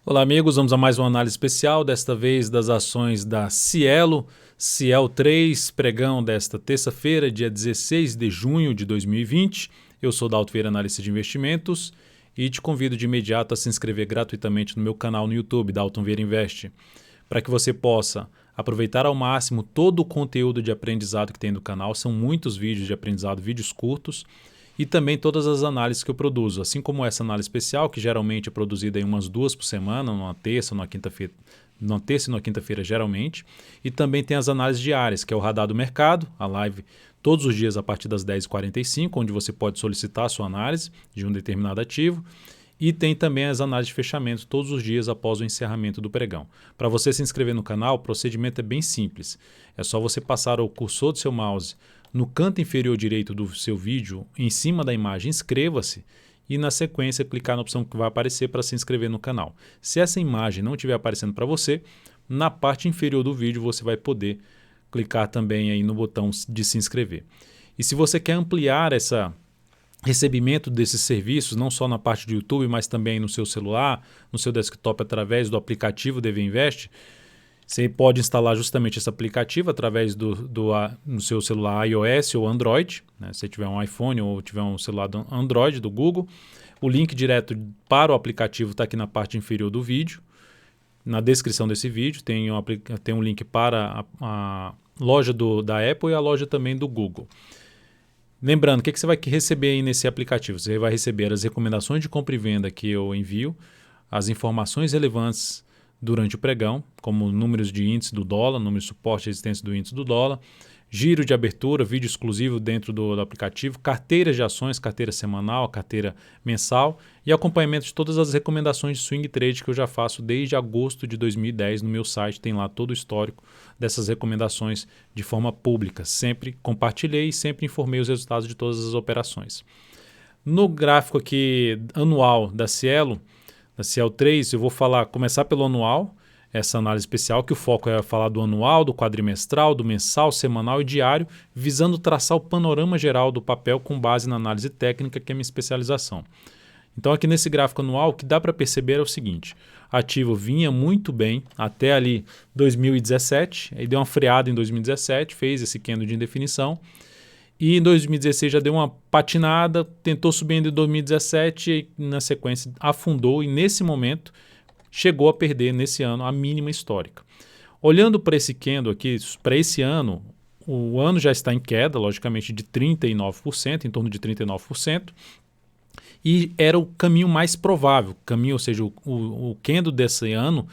Olá, amigos. Vamos a mais uma análise especial, desta vez das ações da Cielo, Ciel 3, pregão desta terça-feira, dia 16 de junho de 2020. Eu sou Dalto Vieira, analista de investimentos, e te convido de imediato a se inscrever gratuitamente no meu canal no YouTube, Dalton Vieira Investe, para que você possa aproveitar ao máximo todo o conteúdo de aprendizado que tem no canal. São muitos vídeos de aprendizado, vídeos curtos, e também todas as análises que eu produzo, assim como essa análise especial, que geralmente é produzida em umas 2 por semana, numa terça, numa quinta-feira, numa terça e numa quinta-feira geralmente, e também tem as análises diárias, que é o Radar do Mercado, a live todos os dias a partir das 10h45, onde você pode solicitar a sua análise de um determinado ativo, e tem também as análises de fechamento todos os dias após o encerramento do pregão. Para você se inscrever no canal, o procedimento é bem simples, é só você passar o cursor do seu mouse no canto inferior direito do seu vídeo, em cima da imagem, inscreva-se e na sequência clicar na opção que vai aparecer para se inscrever no canal. Se essa imagem não estiver aparecendo para você, na parte inferior do vídeo você vai poder clicar também aí no botão de se inscrever. E se você quer ampliar esse recebimento desses serviços, não só na parte do YouTube, mas também no seu celular, no seu desktop através do aplicativo DV Invest, você pode instalar justamente esse aplicativo através no seu celular iOS ou Android, né? Se tiver um iPhone ou tiver um celular do Android do Google. O link direto para o aplicativo está aqui na parte inferior do vídeo. Na descrição desse vídeo tem um link para a loja da Apple e a loja também do Google. Lembrando, o que você vai receber aí nesse aplicativo? Você vai receber as recomendações de compra e venda que eu envio, as informações relevantes durante o pregão, como números de índice do dólar, número de suporte e resistência do índice do dólar, giro de abertura, vídeo exclusivo dentro do aplicativo, carteiras de ações, carteira semanal, carteira mensal e acompanhamento de todas as recomendações de swing trade que eu já faço desde agosto de 2010 no meu site. Tem lá todo o histórico dessas recomendações de forma pública. Sempre compartilhei e sempre informei os resultados de todas as operações. No gráfico aqui anual da Cielo 3, eu vou começar pelo anual, essa análise especial, que o foco é falar do anual, do quadrimestral, do mensal, semanal e diário, visando traçar o panorama geral do papel com base na análise técnica, que é a minha especialização. Então aqui nesse gráfico anual, o que dá para perceber é o seguinte: ativo vinha muito bem até ali 2017, aí deu uma freada em 2017, fez esse candle de indefinição, e em 2016 já deu uma patinada, tentou subir ainda em 2017 e na sequência afundou e nesse momento chegou a perder nesse ano a mínima histórica. Olhando para esse candle aqui, para esse ano, o ano já está em queda, logicamente de 39%, em torno de 39%, e era o caminho mais provável, ou seja, o candle desse ano,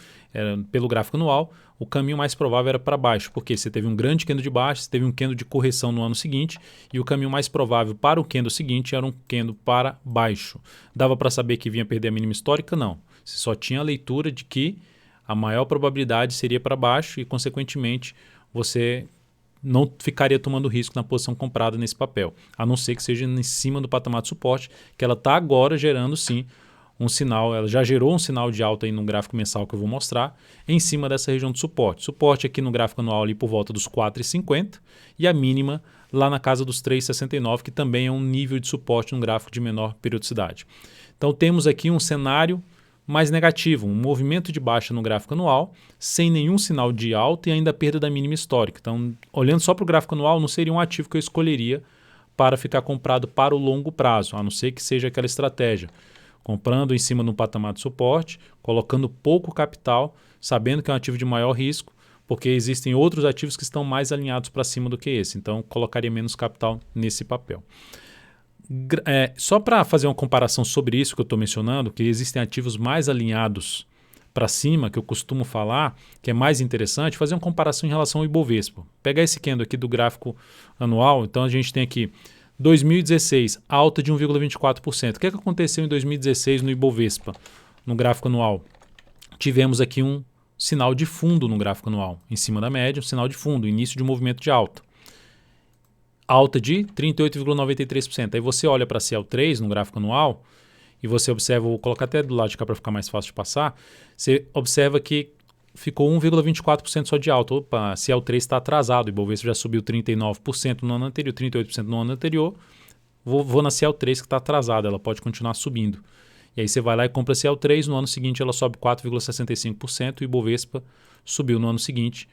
pelo gráfico anual, o caminho mais provável era para baixo, porque você teve um grande candle de baixo, você teve um candle de correção no ano seguinte, e o caminho mais provável para o candle seguinte era um candle para baixo. Dava para saber que vinha perder a mínima histórica? Não. Você só tinha a leitura de que a maior probabilidade seria para baixo e, consequentemente, você não ficaria tomando risco na posição comprada nesse papel, a não ser que seja em cima do patamar de suporte, que ela está agora gerando sim um sinal, ela já gerou um sinal de alta aí no gráfico mensal que eu vou mostrar, em cima dessa região de suporte. Suporte aqui no gráfico anual ali por volta dos 4,50 e a mínima lá na casa dos 3,69, que também é um nível de suporte num gráfico de menor periodicidade. Então temos aqui um cenário mais negativo, um movimento de baixa no gráfico anual, sem nenhum sinal de alta e ainda perda da mínima histórica. Então, olhando só para o gráfico anual, não seria um ativo que eu escolheria para ficar comprado para o longo prazo, a não ser que seja aquela estratégia, comprando em cima de um patamar de suporte, colocando pouco capital, sabendo que é um ativo de maior risco, porque existem outros ativos que estão mais alinhados para cima do que esse, então colocaria menos capital nesse papel. Só para fazer uma comparação sobre isso que eu estou mencionando, que existem ativos mais alinhados para cima, que eu costumo falar, que é mais interessante, fazer uma comparação em relação ao Ibovespa. Pegar esse candle aqui do gráfico anual, então a gente tem aqui 2016, alta de 1,24%. O que aconteceu em 2016 no Ibovespa, no gráfico anual? Tivemos aqui um sinal de fundo no gráfico anual, em cima da média, um sinal de fundo, início de um movimento de alta. Alta de 38,93%. Aí você olha para a Ciel 3 no gráfico anual e você observa, vou colocar até do lado de cá para ficar mais fácil de passar, você observa que ficou 1,24% só de alta. Opa, a Ciel 3 está atrasado, o Ibovespa já subiu 39% no ano anterior, 38% no ano anterior, vou na Ciel 3 que está atrasada, ela pode continuar subindo. E aí você vai lá e compra a CL3, no ano seguinte ela sobe 4,65% e o Ibovespa subiu no ano seguinte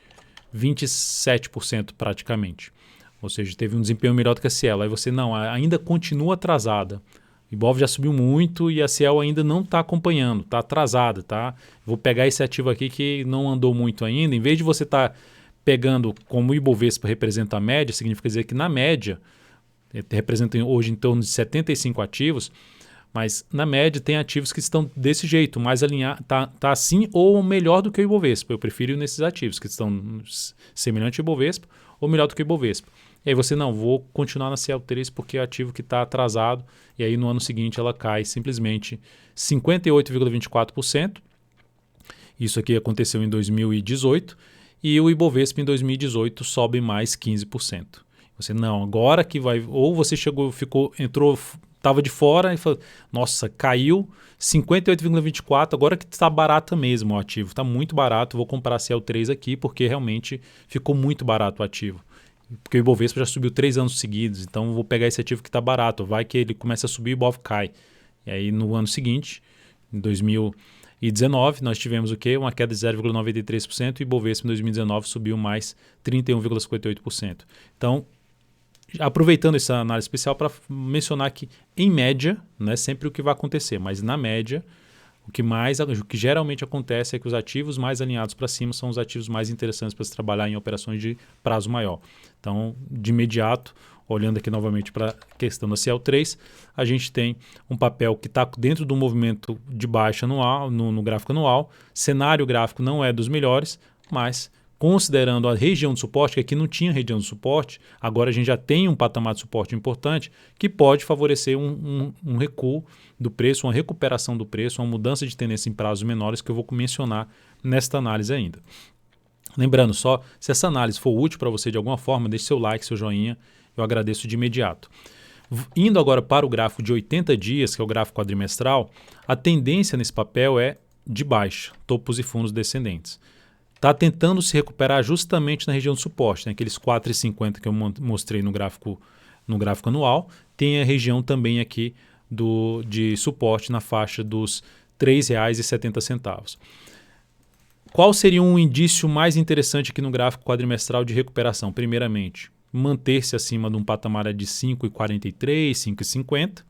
27% praticamente. Ou seja, teve um desempenho melhor do que a Cielo. Aí você, não, ainda continua atrasada. O Ibov já subiu muito e a Cielo ainda não está acompanhando, está atrasada, tá? Vou pegar esse ativo aqui que não andou muito ainda. Em vez de você estar pegando como o Ibovespa representa a média, significa dizer que na média, representa hoje em torno de 75 ativos, mas na média tem ativos que estão desse jeito, mais alinhado, tá assim ou melhor do que o Ibovespa. Eu prefiro nesses ativos que estão semelhante ao Ibovespa ou melhor do que o Ibovespa. E aí você, não, vou continuar na CL3 porque é ativo que está atrasado, e aí no ano seguinte ela cai simplesmente 58,24%. Isso aqui aconteceu em 2018, e o Ibovespa em 2018 sobe mais 15%. Você, não, agora que vai... Ou você chegou, entrou, estava de fora e falou, nossa, caiu 58,24%, agora que está barata mesmo o ativo, está muito barato, vou comprar a CL3 aqui porque realmente ficou muito barato o ativo. Porque o Ibovespa já subiu 3 anos seguidos, então vou pegar esse ativo que está barato, vai que ele começa a subir e o Ibov cai. E aí no ano seguinte, em 2019, nós tivemos o quê? Uma queda de 0,93% e o Ibovespa em 2019 subiu mais 31,58%. Então, aproveitando essa análise especial para mencionar que, em média, não é sempre o que vai acontecer, mas na média, o que geralmente acontece é que os ativos mais alinhados para cima são os ativos mais interessantes para se trabalhar em operações de prazo maior. Então, de imediato, olhando aqui novamente para a questão da CL3, a gente tem um papel que está dentro do movimento de baixa anual, no gráfico anual. Cenário gráfico não é dos melhores, mas considerando a região de suporte, que aqui não tinha região de suporte, agora a gente já tem um patamar de suporte importante que pode favorecer um recuo do preço, uma recuperação do preço, uma mudança de tendência em prazos menores que eu vou mencionar nesta análise ainda. Lembrando só, se essa análise for útil para você de alguma forma, deixe seu like, seu joinha, eu agradeço de imediato. Indo agora para o gráfico de 80 dias, que é o gráfico quadrimestral, a tendência nesse papel é de baixa, topos e fundos descendentes. Está tentando se recuperar justamente na região de suporte, né? Aqueles 4,50 que eu mostrei no gráfico anual, tem a região também aqui de suporte na faixa dos R$ 3,70. Qual seria um indício mais interessante aqui no gráfico quadrimestral de recuperação? Primeiramente, manter-se acima de um patamar de 5,43, 5,50,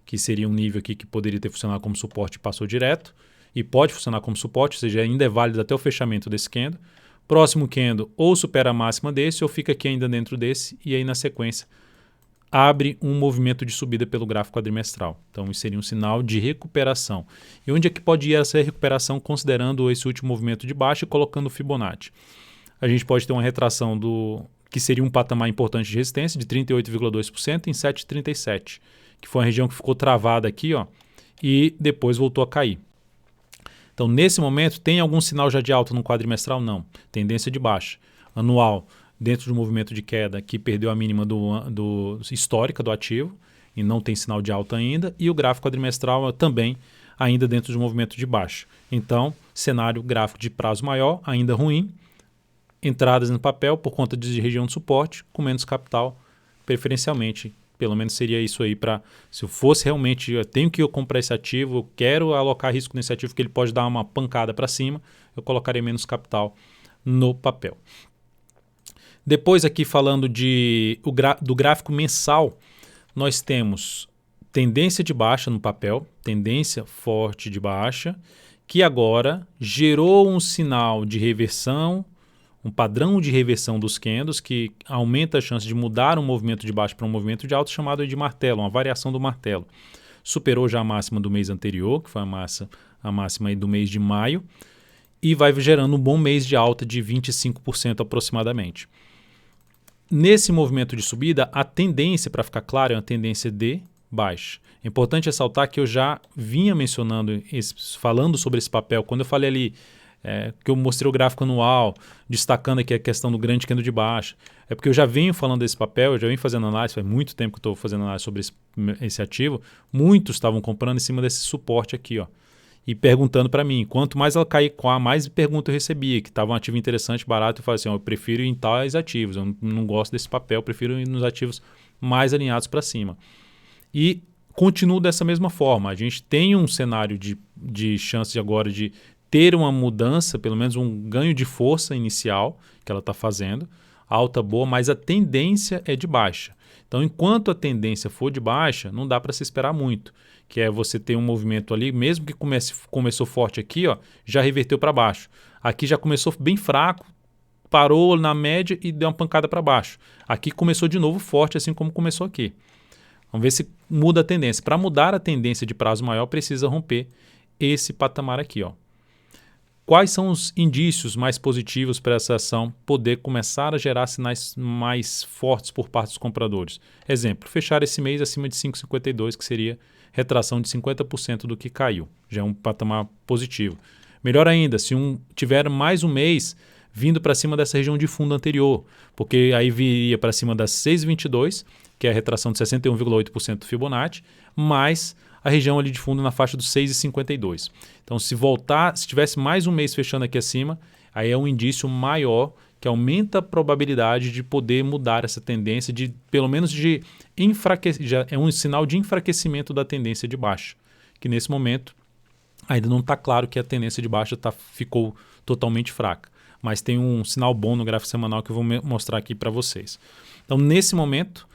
que seria um nível aqui que poderia ter funcionado como suporte e passou direto, e pode funcionar como suporte, ou seja, ainda é válido até o fechamento desse candle. Próximo candle ou supera a máxima desse ou fica aqui ainda dentro desse, e aí na sequência abre um movimento de subida pelo gráfico quadrimestral. Então isso seria um sinal de recuperação. E onde é que pode ir essa recuperação considerando esse último movimento de baixa e colocando o Fibonacci? A gente pode ter uma retração que seria um patamar importante de resistência de 38,2% em 7,37, que foi uma região que ficou travada aqui, ó, e depois voltou a cair. Então, nesse momento, tem algum sinal já de alta no quadrimestral? Não. Tendência de baixa. Anual, dentro de um movimento de queda que perdeu a mínima histórica do ativo e não tem sinal de alta ainda. E o gráfico quadrimestral também ainda dentro de um movimento de baixa. Então, cenário gráfico de prazo maior, ainda ruim. Entradas no papel por conta de região de suporte, com menos capital, preferencialmente. Pelo menos seria isso aí para, se eu fosse realmente, eu tenho que comprar esse ativo, eu quero alocar risco nesse ativo que ele pode dar uma pancada para cima, eu colocaria menos capital no papel. Depois aqui falando do gráfico mensal, nós temos tendência de baixa no papel, tendência forte de baixa, que agora gerou um sinal de reversão, um padrão de reversão dos candles que aumenta a chance de mudar um movimento de baixo para um movimento de alto, chamado de martelo, uma variação do martelo. Superou já a máxima do mês anterior, que foi a máxima aí do mês de maio, e vai gerando um bom mês de alta de 25% aproximadamente. Nesse movimento de subida, a tendência, para ficar claro, é uma tendência de baixa. É importante ressaltar que eu já vinha mencionando, falando sobre esse papel, quando eu falei ali que eu mostrei o gráfico anual, destacando aqui a questão do grande candle de baixa. É porque eu já venho falando desse papel, eu já venho fazendo análise, faz muito tempo que eu estou fazendo análise sobre esse ativo. Muitos estavam comprando em cima desse suporte aqui, ó, e perguntando para mim. Quanto mais ela cair, mais perguntas eu recebia, que estava um ativo interessante, barato, eu falei assim, eu prefiro ir em tais ativos, eu não gosto desse papel, eu prefiro ir nos ativos mais alinhados para cima. E continua dessa mesma forma. A gente tem um cenário de chance agora de ter uma mudança, pelo menos um ganho de força inicial que ela está fazendo, alta boa, mas a tendência é de baixa. Então, enquanto a tendência for de baixa, não dá para se esperar muito, que é você ter um movimento ali, mesmo que começou forte aqui, ó, já reverteu para baixo. Aqui já começou bem fraco, parou na média e deu uma pancada para baixo. Aqui começou de novo forte, assim como começou aqui. Vamos ver se muda a tendência. Para mudar a tendência de prazo maior, precisa romper esse patamar aqui, ó. Quais são os indícios mais positivos para essa ação poder começar a gerar sinais mais fortes por parte dos compradores? Exemplo, fechar esse mês acima de 5,52, que seria retração de 50% do que caiu. Já é um patamar positivo. Melhor ainda, se tiver mais um mês vindo para cima dessa região de fundo anterior, porque aí viria para cima das 6,22, que é a retração de 61,8% do Fibonacci, mais a região ali de fundo na faixa dos 6,52. Então, se tivesse mais um mês fechando aqui acima, aí é um indício maior que aumenta a probabilidade de poder mudar essa tendência, de pelo menos de enfraquecer, já é um sinal de enfraquecimento da tendência de baixa, que nesse momento ainda não está claro que a tendência de baixa ficou totalmente fraca, mas tem um sinal bom no gráfico semanal que eu vou mostrar aqui para vocês. Então, nesse momento,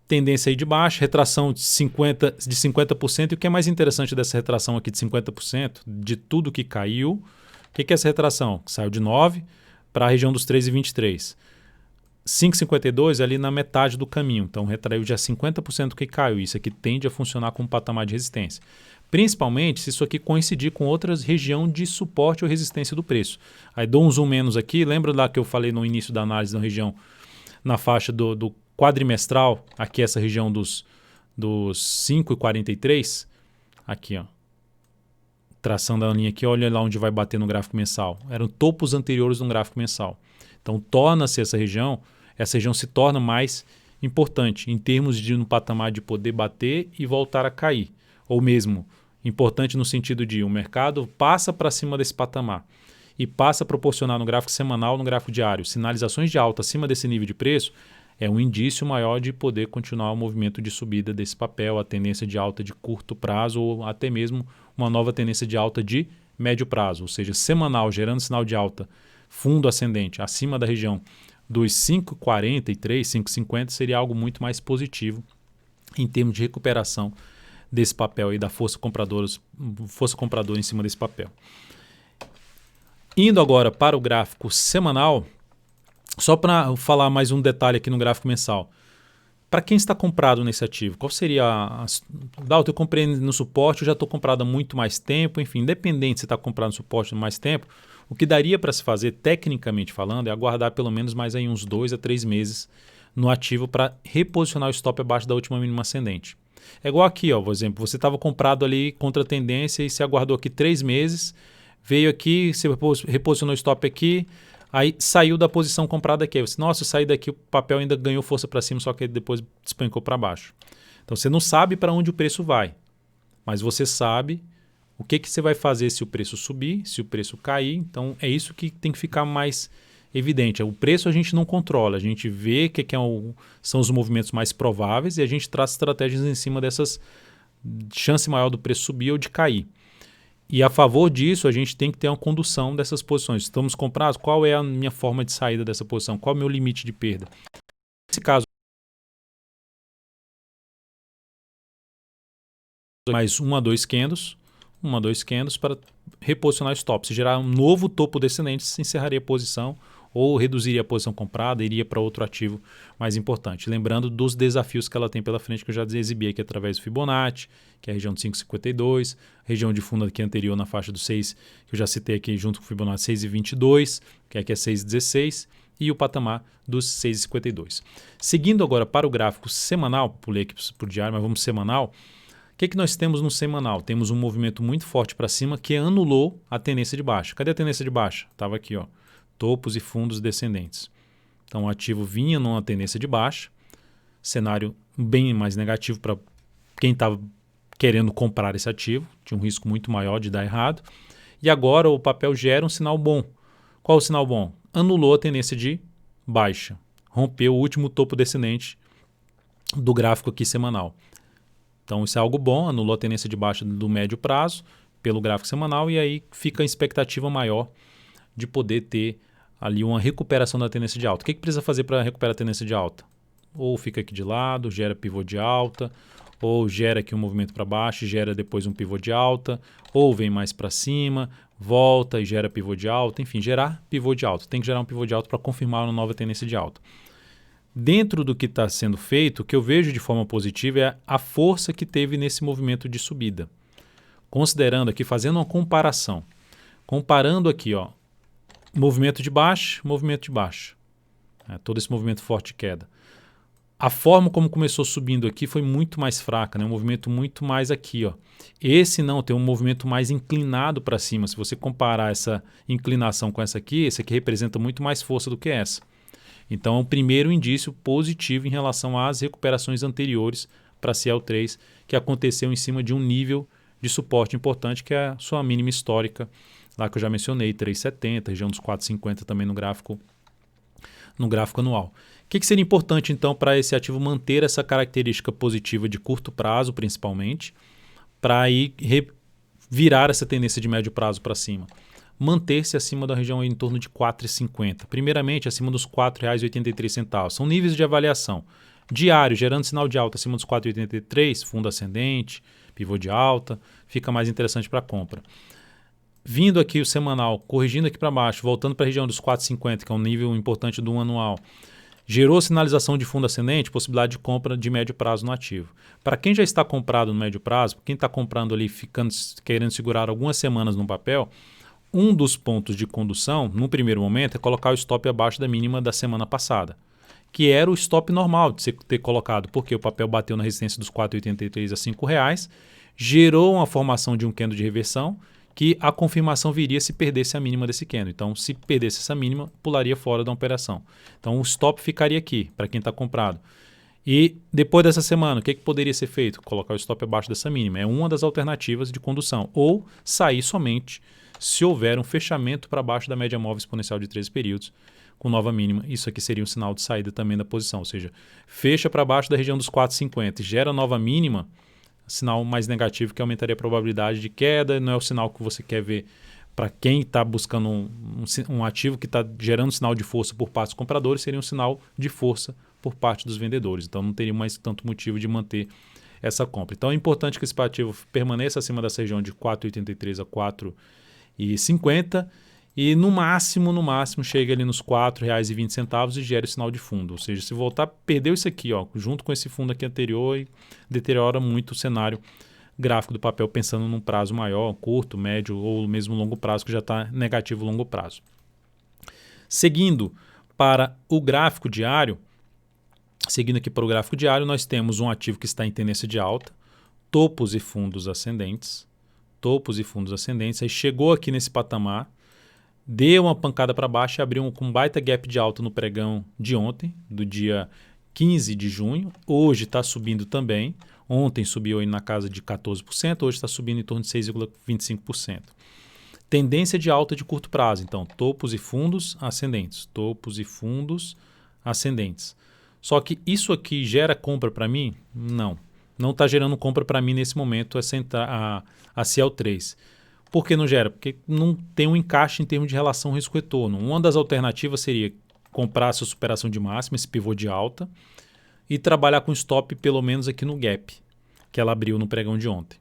tendência aí de baixa, retração de 50%. E o que é mais interessante dessa retração aqui de 50%, de tudo que caiu, o que é essa retração? Saiu de 9 para a região dos 3,23. 5,52 ali na metade do caminho. Então, retraiu já 50% do que caiu. Isso aqui tende a funcionar como patamar de resistência. Principalmente se isso aqui coincidir com outras regiões de suporte ou resistência do preço. Aí dou um zoom menos aqui. Lembra lá que eu falei no início da análise da região na faixa do quadrimestral, aqui essa região dos 5,43, aqui ó, traçando a linha aqui, olha lá onde vai bater no gráfico mensal, eram topos anteriores no gráfico mensal. Então torna-se essa região se torna mais importante em termos de no patamar de poder bater e voltar a cair, ou mesmo importante no sentido de o mercado passa para cima desse patamar e passa a proporcionar no gráfico semanal, no gráfico diário, sinalizações de alta acima desse nível de preço, é um indício maior de poder continuar o movimento de subida desse papel, a tendência de alta de curto prazo ou até mesmo uma nova tendência de alta de médio prazo, ou seja, semanal, gerando sinal de alta, fundo ascendente, acima da região dos 5,43, 5,50 seria algo muito mais positivo em termos de recuperação desse papel e da força compradora em cima desse papel. Indo agora para o gráfico semanal, só para falar mais um detalhe aqui no gráfico mensal. Para quem está comprado nesse ativo, qual seria eu comprei no suporte, eu já estou comprado há muito mais tempo, enfim, independente se está comprado no suporte há mais tempo, o que daria para se fazer, tecnicamente falando, é aguardar pelo menos mais aí uns 2 a 3 meses no ativo para reposicionar o stop abaixo da última mínima ascendente. É igual aqui, ó, por exemplo, você estava comprado ali contra a tendência e se aguardou aqui 3 meses, veio aqui, você reposicionou o stop aqui, aí saiu da posição comprada aqui. Você, nossa, eu saí daqui, o papel ainda ganhou força para cima, só que depois despencou para baixo. Então você não sabe para onde o preço vai, mas você sabe o que você vai fazer se o preço subir, se o preço cair. Então é isso que tem que ficar mais evidente. O preço a gente não controla, a gente vê são os movimentos mais prováveis e a gente traz estratégias em cima dessas chance maior do preço subir ou de cair. E a favor disso, a gente tem que ter uma condução dessas posições. Estamos comprados? Qual é a minha forma de saída dessa posição? Qual é o meu limite de perda? Nesse caso, mais 1 a 2 candles para reposicionar o stop. Se gerar um novo topo descendente, se encerraria a posição ou reduziria a posição comprada, iria para outro ativo mais importante. Lembrando dos desafios que ela tem pela frente, que eu já exibi aqui através do Fibonacci, que é a região de 5,52, região de fundo aqui anterior na faixa do 6, que eu já citei aqui junto com o Fibonacci 6,22, que aqui é 6,16, e o patamar dos 6,52. Seguindo agora para o gráfico semanal, pulei aqui por diário, mas vamos semanal. O que nós temos no semanal? Temos um movimento muito forte para cima que anulou a tendência de baixa. Cadê a tendência de baixa? Estava aqui, ó, topos e fundos descendentes. Então o ativo vinha numa tendência de baixa, cenário bem mais negativo para quem estava querendo comprar esse ativo, tinha um risco muito maior de dar errado. E agora o papel gera um sinal bom. Qual o sinal bom? Anulou a tendência de baixa, rompeu o último topo descendente do gráfico aqui semanal. Então isso é algo bom, anulou a tendência de baixa do médio prazo pelo gráfico semanal e aí fica a expectativa maior de poder ter ali uma recuperação da tendência de alta. O que precisa fazer para recuperar a tendência de alta? Ou fica aqui de lado, gera pivô de alta, ou gera aqui um movimento para baixo e gera depois um pivô de alta, ou vem mais para cima, volta e gera pivô de alta, enfim, gerar pivô de alta. Tem que gerar um pivô de alta para confirmar uma nova tendência de alta. Dentro do que está sendo feito, o que eu vejo de forma positiva é a força que teve nesse movimento de subida. Considerando aqui, fazendo uma comparação. Comparando aqui, ó, movimento de baixo. Todo esse movimento forte de queda. A forma como começou subindo aqui foi muito mais fraca, né? Um movimento muito mais aqui, ó. Esse não, tem um movimento mais inclinado para cima. Se você comparar essa inclinação com essa aqui, esse aqui representa muito mais força do que essa. Então é um primeiro indício positivo em relação às recuperações anteriores para a CL3, que aconteceu em cima de um nível de suporte importante, que é a sua mínima histórica, lá que eu já mencionei, 3,70, região dos 4,50 também no gráfico anual. O que seria importante, então, para esse ativo manter essa característica positiva de curto prazo, principalmente, para aí virar essa tendência de médio prazo para cima? Manter-se acima da região em torno de 4,50. Primeiramente, acima dos R$ 4,83. São níveis de avaliação. Diário, gerando sinal de alta acima dos 4,83, fundo ascendente, pivô de alta, fica mais interessante para compra. Vindo aqui o semanal, corrigindo aqui para baixo, voltando para a região dos 4,50, que é um nível importante do anual, gerou sinalização de fundo ascendente, possibilidade de compra de médio prazo no ativo. Para quem já está comprado no médio prazo, quem está comprando ali, querendo segurar algumas semanas no papel, um dos pontos de condução, no primeiro momento, é colocar o stop abaixo da mínima da semana passada, que era o stop normal de você ter colocado, porque o papel bateu na resistência dos 4,83 a R$ 5,00, gerou uma formação de um candle de reversão, que a confirmação viria se perdesse a mínima desse candle. Então, se perdesse essa mínima, pularia fora da operação. Então, o stop ficaria aqui, para quem está comprado. E depois dessa semana, o que poderia ser feito? Colocar o stop abaixo dessa mínima. É uma das alternativas de condução. Ou sair somente se houver um fechamento para baixo da média móvel exponencial de 13 períodos, com nova mínima. Isso aqui seria um sinal de saída também da posição. Ou seja, fecha para baixo da região dos 4,50 e gera nova mínima, sinal mais negativo que aumentaria a probabilidade de queda. Não é o sinal que você quer ver para quem está buscando um ativo que está gerando sinal de força por parte dos compradores, seria um sinal de força por parte dos vendedores. Então não teria mais tanto motivo de manter essa compra. Então é importante que esse ativo permaneça acima dessa região de 4,83 a 4,50 e no máximo chegue ali nos R$ 4,20 e gere o sinal de fundo. Ou seja, se voltar, perdeu isso aqui, ó, junto com esse fundo aqui anterior, e deteriora muito o cenário gráfico do papel, pensando num prazo maior, curto, médio ou mesmo longo prazo, que já está negativo longo prazo. Seguindo para o gráfico diário, nós temos um ativo que está em tendência de alta, topos e fundos ascendentes, aí chegou aqui nesse patamar, deu uma pancada para baixo e abriu com um baita gap de alta no pregão de ontem, do dia 15 de junho. Hoje está subindo também. Ontem subiu aí na casa de 14%, hoje está subindo em torno de 6,25%. Tendência de alta de curto prazo, então, topos e fundos ascendentes. Só que isso aqui gera compra para mim? Não está gerando compra para mim nesse momento a CL3. Por que não gera? Porque não tem um encaixe em termos de relação risco-retorno. Uma das alternativas seria comprar essa superação de máxima, esse pivô de alta, e trabalhar com stop pelo menos aqui no gap, que ela abriu no pregão de ontem.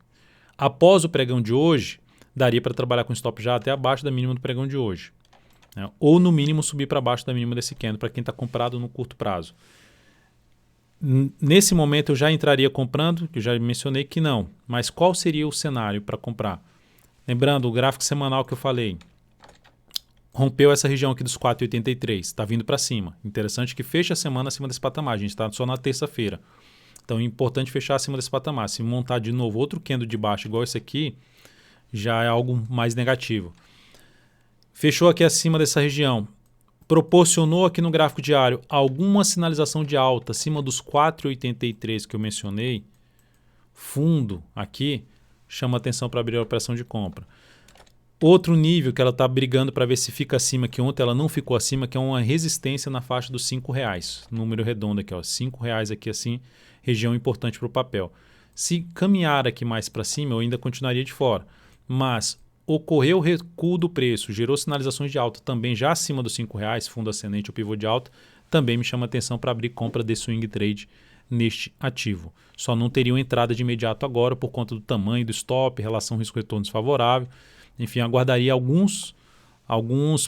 Após o pregão de hoje, daria para trabalhar com stop já até abaixo da mínima do pregão de hoje. Né? Ou no mínimo subir para baixo da mínima desse candle, para quem está comprado no curto prazo. Nesse momento eu já entraria comprando, que eu já mencionei que não. Mas qual seria o cenário para comprar? Lembrando, o gráfico semanal que eu falei, rompeu essa região aqui dos 4,83, está vindo para cima. Interessante que feche a semana acima desse patamar, a gente está só na terça-feira. Então é importante fechar acima desse patamar. Se montar de novo outro candle de baixo igual esse aqui, já é algo mais negativo. Fechou aqui acima dessa região, proporcionou aqui no gráfico diário alguma sinalização de alta acima dos 4,83 que eu mencionei, fundo aqui, chama atenção para abrir a operação de compra. Outro nível que ela está brigando para ver se fica acima, que ontem ela não ficou acima, que é uma resistência na faixa dos R$ 5,00. Número redondo aqui, ó, R$ 5,00 aqui assim, região importante para o papel. Se caminhar aqui mais para cima, eu ainda continuaria de fora. Mas ocorreu o recuo do preço, gerou sinalizações de alta também já acima dos R$5, fundo ascendente ou pivô de alta, também me chama atenção para abrir compra de swing trade neste ativo. Só não teriam entrada de imediato agora por conta do tamanho do stop, relação risco-retorno desfavorável. Enfim, aguardaria alguns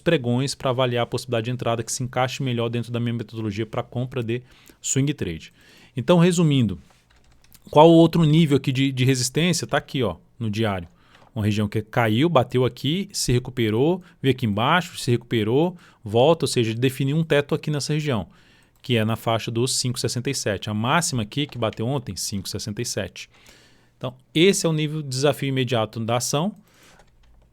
pregões para avaliar a possibilidade de entrada que se encaixe melhor dentro da minha metodologia para compra de swing trade. Então, resumindo, qual o outro nível aqui de resistência? Está aqui no diário. Uma região que caiu, bateu aqui, se recuperou, veio aqui embaixo, se recuperou, volta, ou seja, definiu um teto aqui nessa região, que é na faixa dos 5,67. A máxima aqui que bateu ontem, 5,67. Então, esse é o nível de desafio imediato da ação,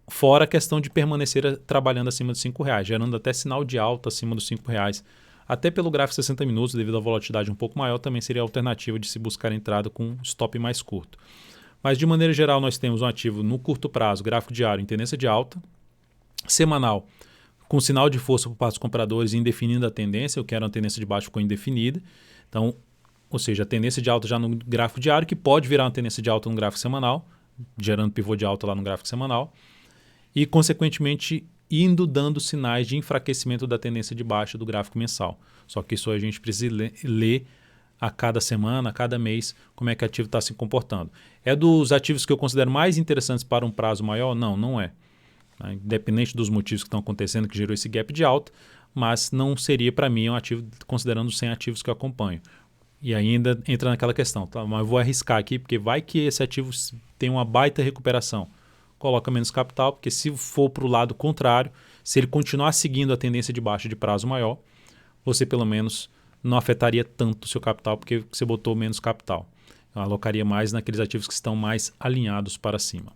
fora a questão de permanecer trabalhando acima dos R$5, gerando até sinal de alta acima dos R$5. Até pelo gráfico 60 minutos, devido à volatilidade um pouco maior, também seria a alternativa de se buscar entrada com stop mais curto. Mas de maneira geral, nós temos um ativo no curto prazo, gráfico diário em tendência de alta, semanal com sinal de força por parte dos compradores indefinindo a tendência, eu quero uma tendência de baixo ficou indefinida. Então, ou seja, a tendência de alta já no gráfico diário, que pode virar uma tendência de alta no gráfico semanal, gerando pivô de alta lá no gráfico semanal, e consequentemente dando sinais de enfraquecimento da tendência de baixa do gráfico mensal. Só que isso a gente precisa ler a cada semana, a cada mês, como é que o ativo está se comportando. É dos ativos que eu considero mais interessantes para um prazo maior? Não, não é. Independente dos motivos que estão acontecendo que gerou esse gap de alta, mas não seria para mim um ativo considerando os 100 ativos que eu acompanho. E ainda entra naquela questão, tá? Mas eu vou arriscar aqui, porque vai que esse ativo tem uma baita recuperação. Coloca menos capital, porque se for para o lado contrário, se ele continuar seguindo a tendência de baixa de prazo maior, você pelo menos não afetaria tanto o seu capital, porque você botou menos capital. Eu alocaria mais naqueles ativos que estão mais alinhados para cima.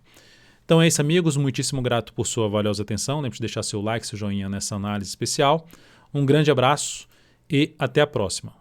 Então é isso, amigos. Muitíssimo grato por sua valiosa atenção. Lembre-se de deixar seu like, seu joinha nessa análise especial. Um grande abraço e até a próxima.